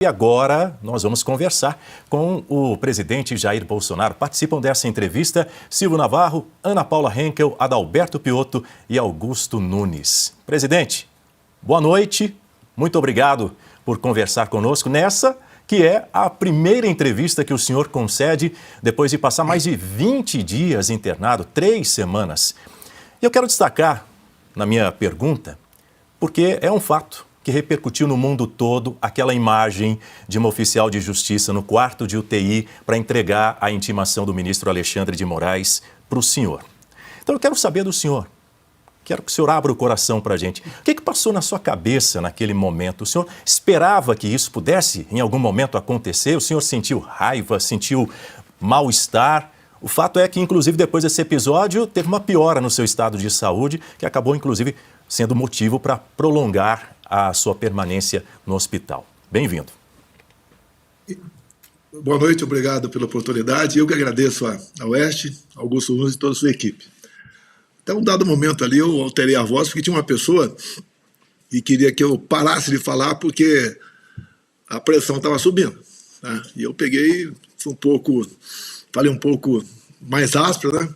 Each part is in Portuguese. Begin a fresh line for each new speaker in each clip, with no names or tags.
E agora nós vamos conversar com o presidente Jair Bolsonaro. Participam dessa entrevista Silvio Navarro, Ana Paula Henkel, Adalberto Piotto e Augusto Nunes. Presidente, boa noite. Muito obrigado por conversar conosco nessa que é a primeira entrevista que o senhor concede depois de passar mais de 20 dias internado, 3 semanas. E eu quero destacar na minha pergunta, porque é um fato que repercutiu no mundo todo aquela imagem de uma oficial de justiça no quarto de UTI para entregar a intimação do ministro Alexandre de Moraes para o senhor. Então eu quero saber do senhor, quero que o senhor abra o coração para a gente. O que passou na sua cabeça naquele momento? O senhor esperava que isso pudesse em algum momento acontecer? O senhor sentiu raiva, sentiu mal-estar? O fato é que, inclusive, depois desse episódio, teve uma piora no seu estado de saúde, que acabou, inclusive, sendo motivo para prolongar a sua permanência no hospital. Bem-vindo.
Boa noite, obrigado pela oportunidade. Eu que agradeço a Oeste, Augusto Nunes e toda a sua equipe. Até um dado momento ali eu alterei a voz porque tinha uma pessoa que queria que eu parasse de falar porque a pressão estava subindo, né? E eu peguei, falei um pouco mais áspero, né?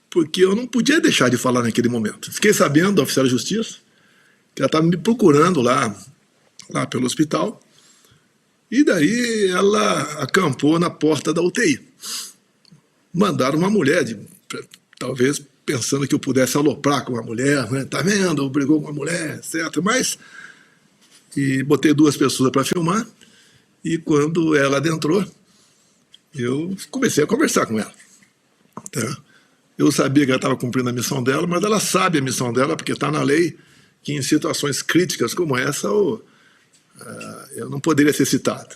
Porque eu não podia deixar de falar naquele momento. Fiquei sabendo da oficial de justiça que ela estava me procurando lá pelo hospital, e daí ela acampou na porta da UTI. Mandaram uma mulher, talvez pensando que eu pudesse aloprar com uma mulher, né? Tá vendo? Brigou com uma mulher, certo? Mas, e botei 2 pessoas para filmar, e quando ela adentrou, eu comecei a conversar com ela. Tá? Eu sabia que ela estava cumprindo a missão dela, mas ela sabe a missão dela, porque está na lei que em situações críticas como essa eu não poderia ser citado.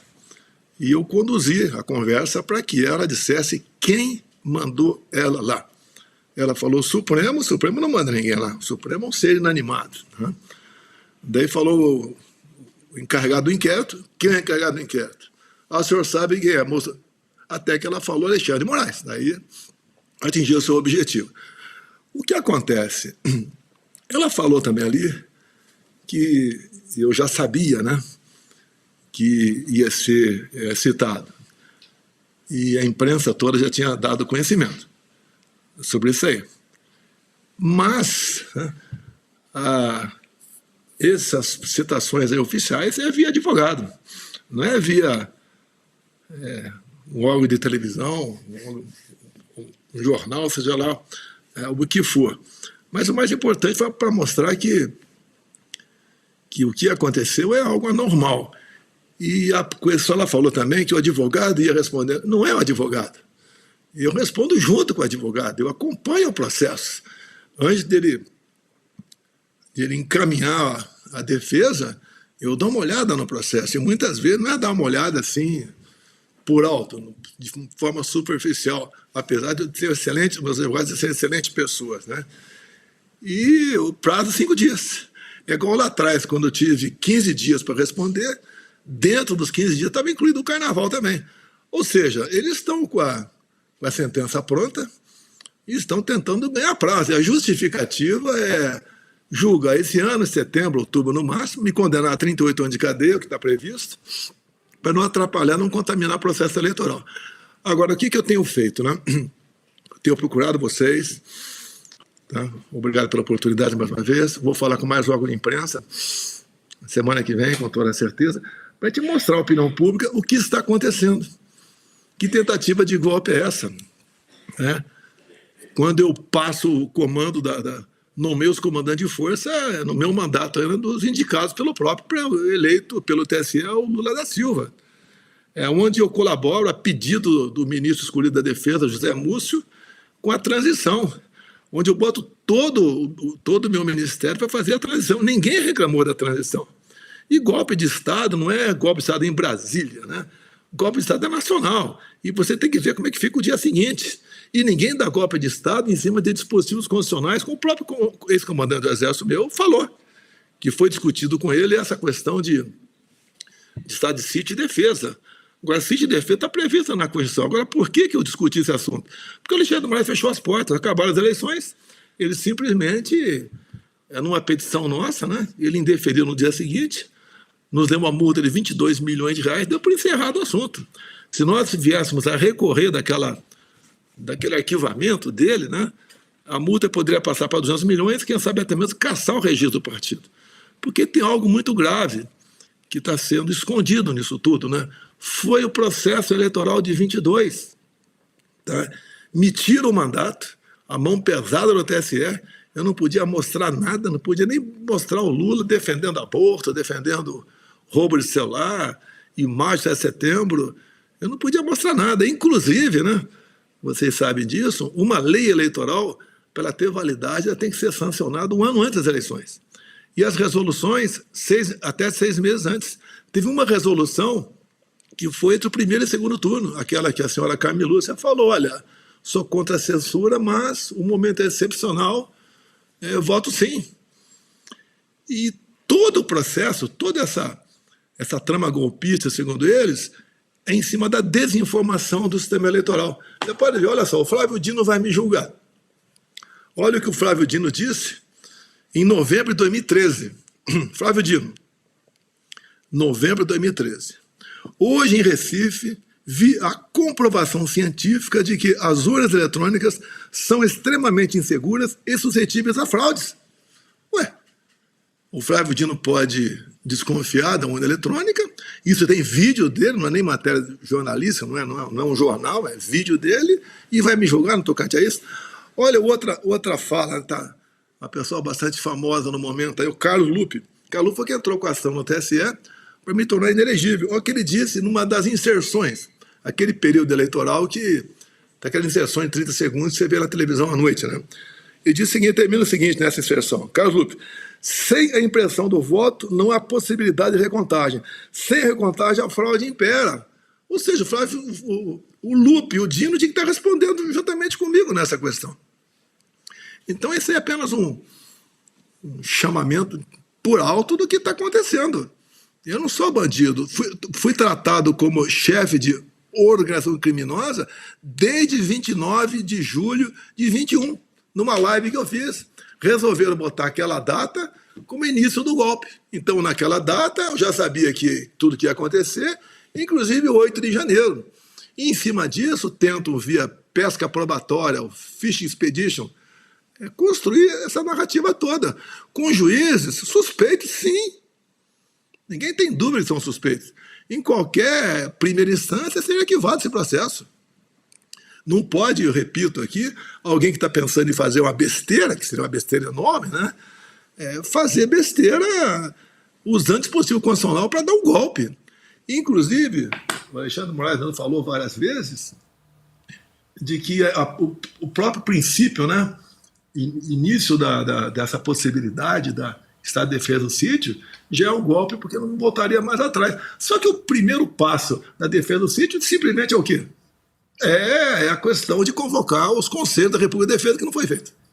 E eu conduzi a conversa para que ela dissesse quem mandou ela lá. Ela falou Supremo, o Supremo não manda ninguém lá, o Supremo é um ser inanimado. Né? Daí falou o encarregado do inquérito, quem é o encarregado do inquérito? O senhor sabe quem é, moça? Até que ela falou Alexandre de Moraes, daí atingiu o seu objetivo. O que acontece? Ela falou também ali que eu já sabia, né, que ia ser citado. E a imprensa toda já tinha dado conhecimento sobre isso aí. Mas essas citações aí oficiais é via advogado, não é via um órgão de televisão, um jornal, seja lá o que for. Mas o mais importante foi para mostrar que o que aconteceu é algo anormal. E a pessoa falou também que o advogado ia responder. Não é o advogado. Eu respondo junto com o advogado, eu acompanho o processo. Antes dele encaminhar a defesa, eu dou uma olhada no processo. E muitas vezes não é dar uma olhada assim, por alto, de forma superficial, apesar de eu ser excelente, meus advogados serem excelentes pessoas, né? E o prazo 5 dias. É igual lá atrás, quando eu tive 15 dias para responder, dentro dos 15 dias estava incluído o carnaval também. Ou seja, eles estão com a sentença pronta e estão tentando ganhar prazo. E a justificativa é julgar esse ano, setembro, outubro no máximo, me condenar a 38 anos de cadeia, o que está previsto, para não atrapalhar, não contaminar o processo eleitoral. Agora, o que eu tenho feito, né? Tenho procurado vocês. Tá? Obrigado pela oportunidade mais uma vez. Vou falar com mais órgão de imprensa semana que vem, com toda certeza, para te mostrar à opinião pública o que está acontecendo. Que tentativa de golpe é essa? Né? Quando eu passo o comando, nomeio os comandantes de força, no meu mandato era dos indicados pelo próprio eleito pelo TSE, o Lula da Silva. É onde eu colaboro a pedido do ministro escolhido da Defesa, José Múcio, com a transição, onde eu boto todo o meu ministério para fazer a transição. Ninguém reclamou da transição. E golpe de Estado não é golpe de Estado em Brasília, né? Golpe de Estado é nacional. E você tem que ver como é que fica o dia seguinte. E ninguém dá golpe de Estado em cima de dispositivos constitucionais, como o próprio ex-comandante do Exército meu falou, que foi discutido com ele essa questão de estado de sítio e defesa. Agora, sítio e defesa está prevista na Constituição. Agora, por que eu discuti esse assunto? Porque o Alexandre de Moraes fechou as portas, acabaram as eleições, ele simplesmente, numa petição nossa, né, ele indeferiu no dia seguinte, nos deu uma multa de 22 milhões de reais, deu por encerrado o assunto. Se nós viéssemos a recorrer daquele arquivamento dele, né, a multa poderia passar para 200 milhões, quem sabe até mesmo caçar o registro do partido. Porque tem algo muito grave que está sendo escondido nisso tudo, né? Foi o processo eleitoral de 22. Tá? Me tira o mandato, a mão pesada do TSE, eu não podia mostrar nada, não podia nem mostrar o Lula defendendo aborto, defendendo roubo de celular, imagem de 7 de setembro, eu não podia mostrar nada. Inclusive, né, vocês sabem disso, uma lei eleitoral, para ela ter validade, ela tem que ser sancionada um ano antes das eleições. E as resoluções, até 6 meses antes. Teve uma resolução que foi entre o primeiro e o segundo turno, aquela que a senhora Carmen Lúcia falou, olha, sou contra a censura, mas o momento é excepcional, eu voto sim. E todo o processo, toda essa trama golpista, segundo eles, é em cima da desinformação do sistema eleitoral. Você pode ver, olha só, o Flávio Dino vai me julgar. Olha o que o Flávio Dino disse em novembro de 2013. Flávio Dino, novembro de 2013. Hoje, em Recife, vi a comprovação científica de que as urnas eletrônicas são extremamente inseguras e suscetíveis a fraudes. Ué, o Flávio Dino pode desconfiar da urna eletrônica, isso tem vídeo dele, não é nem matéria jornalística, não é um jornal, é vídeo dele, e vai me julgar no tocante a isso. Olha, outra fala, tá? Uma pessoa bastante famosa no momento, aí, o Carlos Lupe. Carlos Lupe foi quem entrou com a ação no TSE para me tornar inelegível. Olha o que ele disse numa das inserções, aquele período eleitoral que tem aquela inserção em 30 segundos que você vê na televisão à noite, né? Ele disse o seguinte, termina o seguinte nessa inserção. Carlos Lupe, sem a impressão do voto, não há possibilidade de recontagem. Sem recontagem, a fraude impera. Ou seja, o Lupe, o Dino, tinha que estar respondendo juntamente comigo nessa questão. Então, esse é apenas um chamamento por alto do que está acontecendo. Eu não sou bandido. Fui tratado como chefe de organização criminosa desde 29 de julho de 21, numa live que eu fiz. Resolveram botar aquela data como início do golpe. Então, naquela data, eu já sabia que tudo que ia acontecer, inclusive o 8 de janeiro. E, em cima disso, tentam, via pesca probatória, o Fishing Expedition, construir essa narrativa toda. Com juízes suspeitos, sim. Ninguém tem dúvida que são suspeitos. Em qualquer primeira instância, seria arquivado esse processo. Não pode, eu repito aqui, alguém que está pensando em fazer uma besteira, que seria uma besteira enorme, né? Fazer besteira usando dispositivo constitucional para dar um golpe. Inclusive, o Alexandre Moraes falou várias vezes de que o próprio princípio, né, início dessa possibilidade da Estado de Defesa do Sítio já é um golpe porque não voltaria mais atrás. Só que o primeiro passo da defesa do sítio simplesmente é o quê? É a questão de convocar os conselhos da República de Defesa, que não foi feito.